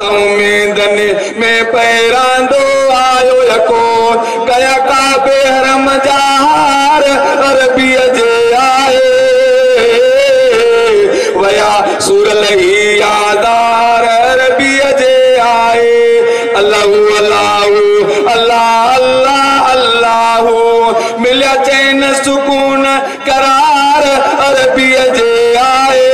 उम्मीदन में पैरांदो आयो यको कया का बेहरम जहार अरबी जे आए वया सुरलही यादार अरबी जे आए अल्लाहु अल्लाहु अल्लाह अल्लाह अल्लाहु मिलिया चैन सुकून करार अरबी जे आए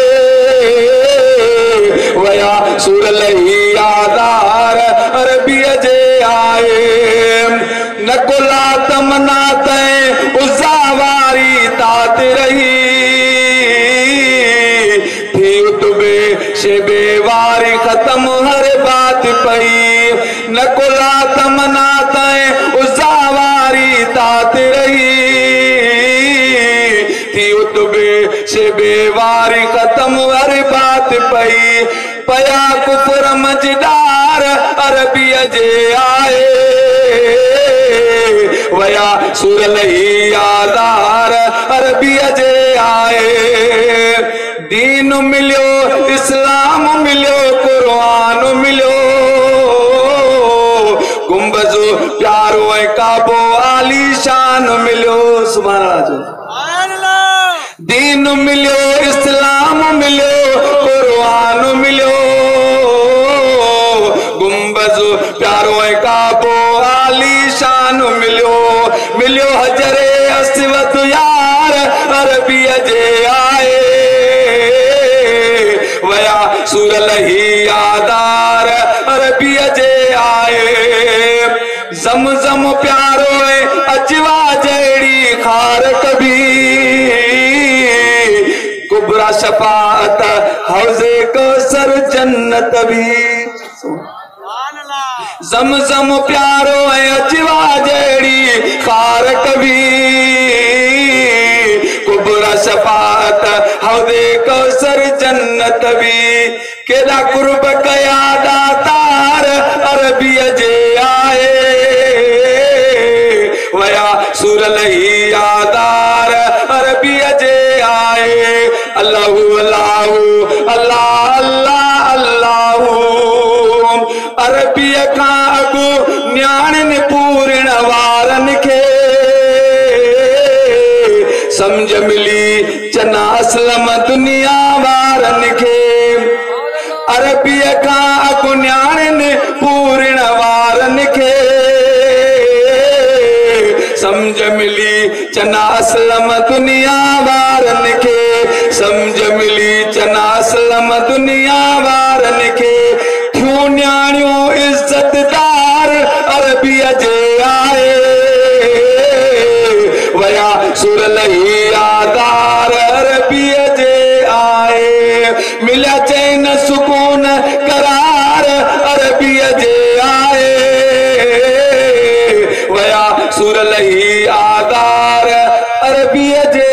वया सुरलही यादार अरबी जे आए नकुला तमना तय उजावारी तात रही थी उतबे शेबे वारी खत्म हर बात पई नकुला तमना तय उजावारी तात रही थी उतबे शेबे वारी खत्म हर बात पई पया कुफर मजदार अरबी जे आए वया सुरलही यादार अरबी जे आए दीन मिलियो इस्लाम मिलियो कुरान मिलियो गुंबज प्यारो ऐं काबो आलीशान मिलियो सुभान अल्लाह दीन मिलियो इस्लाम मिलियो कुरान मिलियो गुंबज प्यारो ऐं काबो आलीशान मिलियो मिलियो हजरे अस्वद यार अरबी जे आए वया सुरलही यादार अरबी जे आए ज़मज़म प्यारो अजवा जड़ी खार कभी कुबरा शफाअत हौज़े कौसर जन्नत भी ज़मज़म प्यारो अजवा जड़ी खार कभी कुबरा शफाअत हौज़े कौसर जन्नत भी केदा कुर्ब कया दातार अरबी जे आए वया सुरलही यादार अरबी जे आए अल्लाहु अल्लाहु अल्लाह अल्लाह अल्लाहु अरबी खां अगु न्याणनि पूरण वारन खे समझ मिली चना असलम दुनिया वारन खे अरबी खां अगु न्याणनि पूरण वारन खे समझ मिली चना असलम दुनिया वारन खे समझ मिली चना असलम दुनिया वारन खे क्यों न्याणियों इज्जतदार अरबी जे आए वया सुरलही यादार अरबी जे आए मिलिया चैन सुकून करार अरबी जे आए वया सुरलही यादार अरबी जे